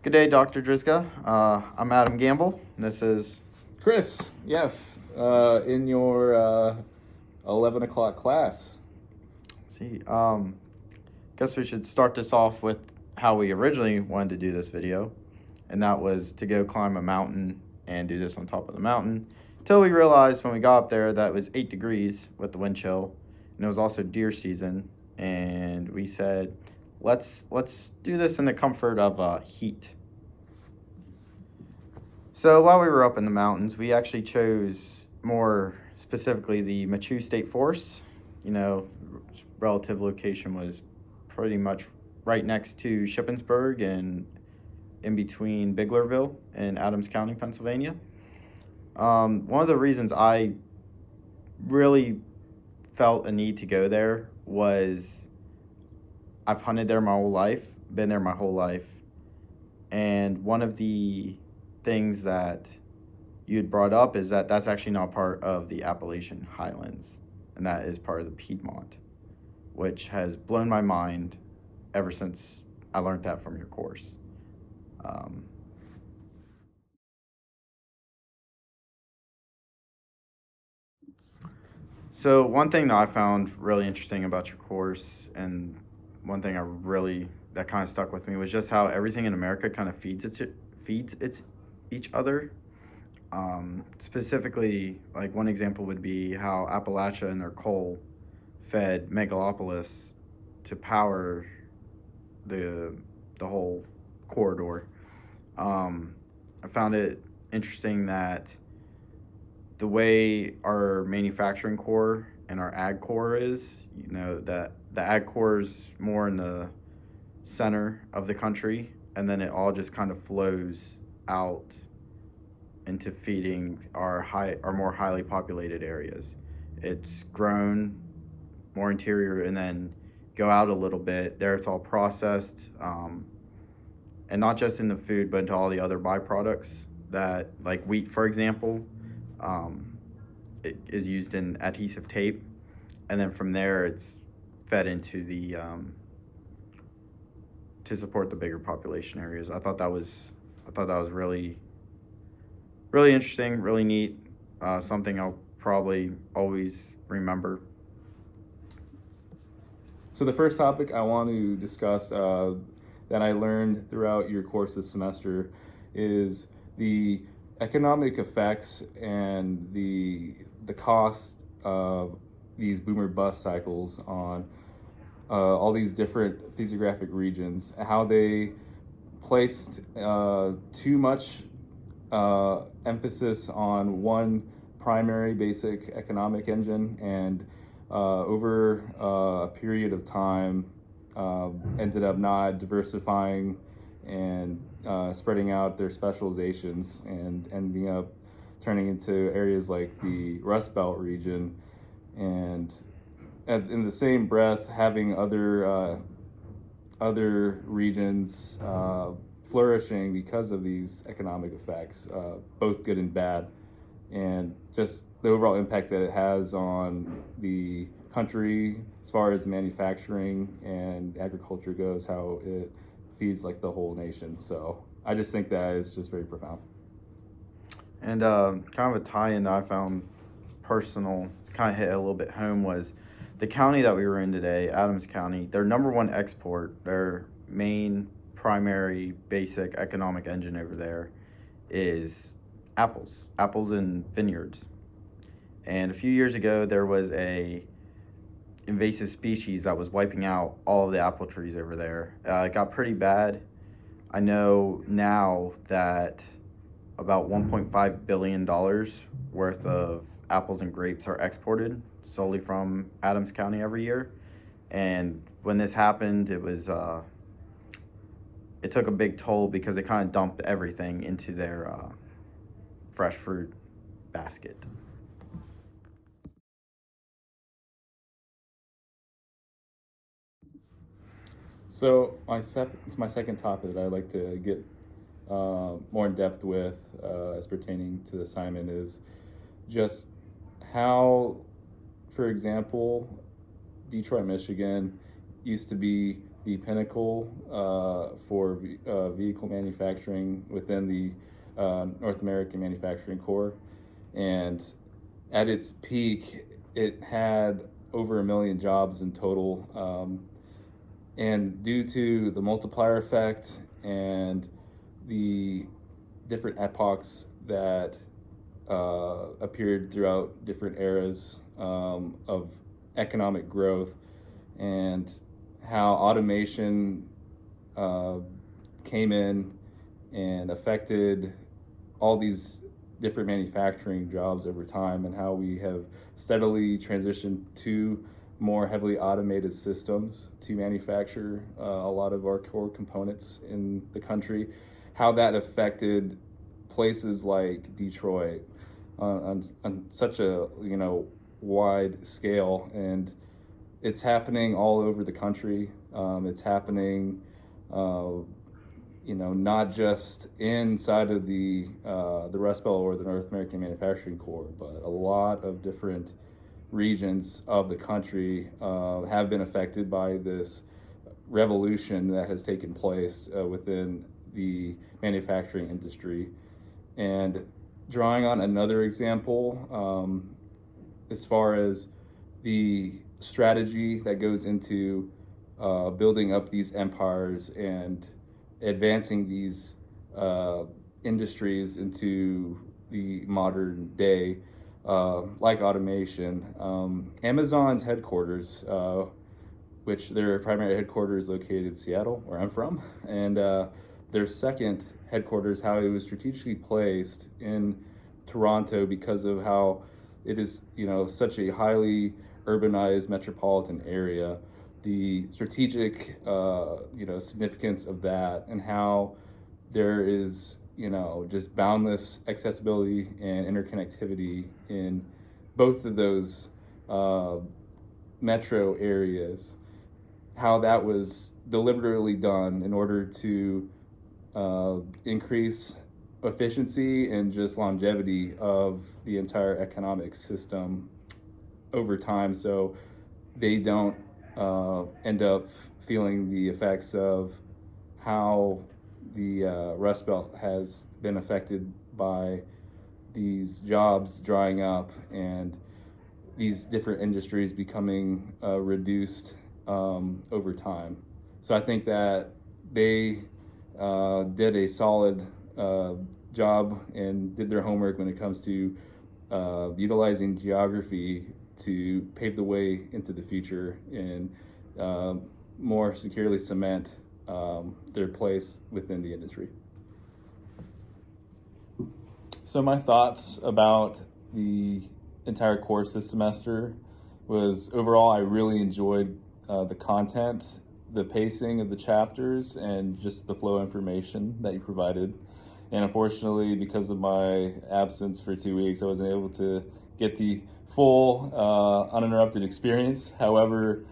Good day, Dr. Drizga. I'm Adam Gamble, and this is Chris, yes, in your 11 o'clock class. Guess we should start this off with how we originally wanted to do this video, and that was to go climb a mountain and do this on top of the mountain, until we realized when we got up there that it was 8 degrees with the wind chill, and it was also deer season, and we said, let's do this in the comfort of heat. So while we were up in the mountains, we actually chose more specifically the Matsu State Forest. You know, relative location was pretty much right next to Shippensburg and in between Biglerville and Adams County, Pennsylvania. One of the reasons I really felt a need to go there was I've hunted there my whole life, been there my whole life, and one of the things that you had brought up is that that's actually not part of the Appalachian Highlands, and that is part of the Piedmont, which has blown my mind ever since I learned that from your course. So one thing that I found really interesting about your course, and one thing that kind of stuck with me, was just how everything in America kind of feeds each other. Specifically, like one example would be how Appalachia and their coal fed Megalopolis to power the whole corridor. I found it interesting that the way our manufacturing core and our ag core is, you know, that the ag core is more in the center of the country, and then it all just kind of flows out into feeding our more highly populated areas. It's grown more interior and then go out a little bit. There it's all processed, and not just in the food, but into all the other byproducts that, like wheat, for example, it is used in adhesive tape, and then from there it's fed into the to support the bigger population areas. I thought that was really interesting, really neat, something I'll probably always remember. So the first topic I want to discuss that I learned throughout your course this semester is the economic effects and the cost of these boomer bust cycles on all these different physiographic regions, how they placed too much emphasis on one primary basic economic engine, and over a period of time ended up not diversifying and spreading out their specializations and ending up turning into areas like the Rust Belt region, and in the same breath having other regions flourishing because of these economic effects, both good and bad, and just the overall impact that it has on the country as far as manufacturing and agriculture goes, how it feeds like the whole nation. So I just think that is just very profound. And kind of a tie-in that I found personal, kind of hit a little bit home, was the county that we were in today, Adams County. Their number one export, their main primary basic economic engine over there, is apples and vineyards. And a few years ago, there was a invasive species that was wiping out all of the apple trees over there. It got pretty bad. I know now that about $1.5 billion worth of apples and grapes are exported solely from Adams County every year. And when this happened, it was it took a big toll because they kind of dumped everything into their fresh fruit basket. So my second topic that I'd like to get more in depth with as pertaining to the assignment is just how, for example, Detroit, Michigan used to be the pinnacle for vehicle manufacturing within the North American manufacturing core. And at its peak, it had over 1 million jobs in total. And due to the multiplier effect and the different epochs that appeared throughout different eras of economic growth, and how automation came in and affected all these different manufacturing jobs over time, and how we have steadily transitioned to more heavily automated systems to manufacture a lot of our core components in the country, how that affected places like Detroit on such a wide scale. And it's happening all over the country. It's happening not just inside of the Rust Belt or the North American Manufacturing Core, but a lot of different regions of the country have been affected by this revolution that has taken place within the manufacturing industry. And drawing on another example, as far as the strategy that goes into building up these empires and advancing these industries into the modern day, like automation. Amazon's headquarters, which their primary headquarters is located in Seattle, where I'm from, and their second headquarters, how it was strategically placed in Toronto because of how it is, such a highly urbanized metropolitan area. The strategic, significance of that, and how there is, just boundless accessibility and interconnectivity in both of those metro areas, how that was deliberately done in order to increase efficiency and just longevity of the entire economic system over time, so they don't end up feeling the effects of how the Rust Belt has been affected by these jobs drying up and these different industries becoming reduced over time. So I think that they did a solid job and did their homework when it comes to utilizing geography to pave the way into the future and more securely cement their place within the industry. So my thoughts about the entire course this semester was, overall, I really enjoyed the content, the pacing of the chapters, and just the flow of information that you provided. And unfortunately, because of my absence for 2 weeks, I wasn't able to get the full uninterrupted experience. However,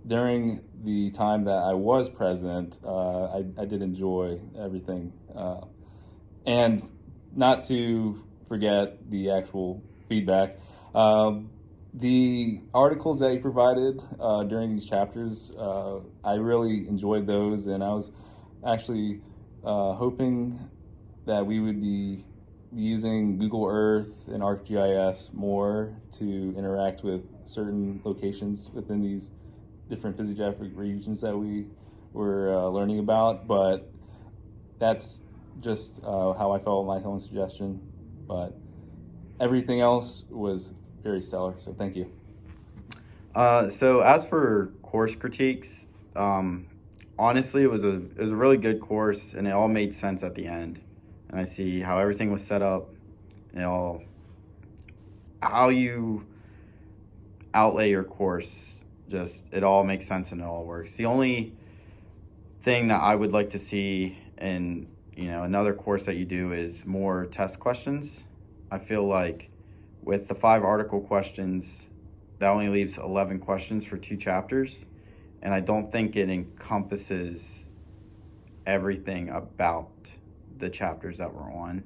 during the time that I was present, I did enjoy everything. And not to forget the actual feedback. The articles that you provided during these chapters, I really enjoyed those, and I was actually hoping that we would be using Google Earth and ArcGIS more to interact with certain locations within these different physiographic regions that we were learning about. But that's just how I felt my own suggestion. But everything else was very stellar, so thank you. So as for course critiques, honestly, it was a really good course, and it all made sense at the end. And I see how everything was set up, how you outlay your course. Just, it all makes sense and it all works. The only thing that I would like to see in another course that you do is more test questions. I feel like with the 5 article questions, that only leaves 11 questions for 2 chapters, and I don't think it encompasses everything about the chapters that we're on.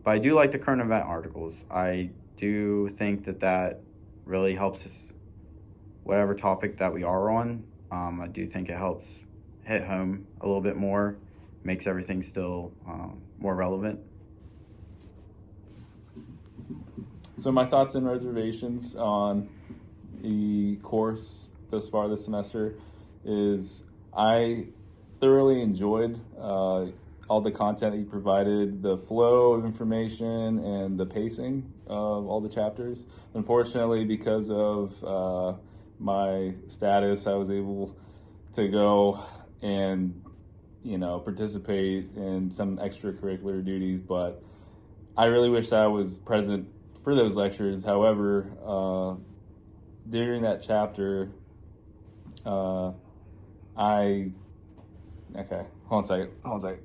But I do like the current event articles. I do think that really helps us whatever topic that we are on. I do think it helps hit home a little bit more, makes everything still more relevant. So my thoughts and reservations on the course thus far this semester is I thoroughly enjoyed all the content that you provided, the flow of information and the pacing of all the chapters. Unfortunately, because of my status, I was able to go and participate in some extracurricular duties, but I really wish I was present for those lectures. However, during that chapter, okay, hold on a second.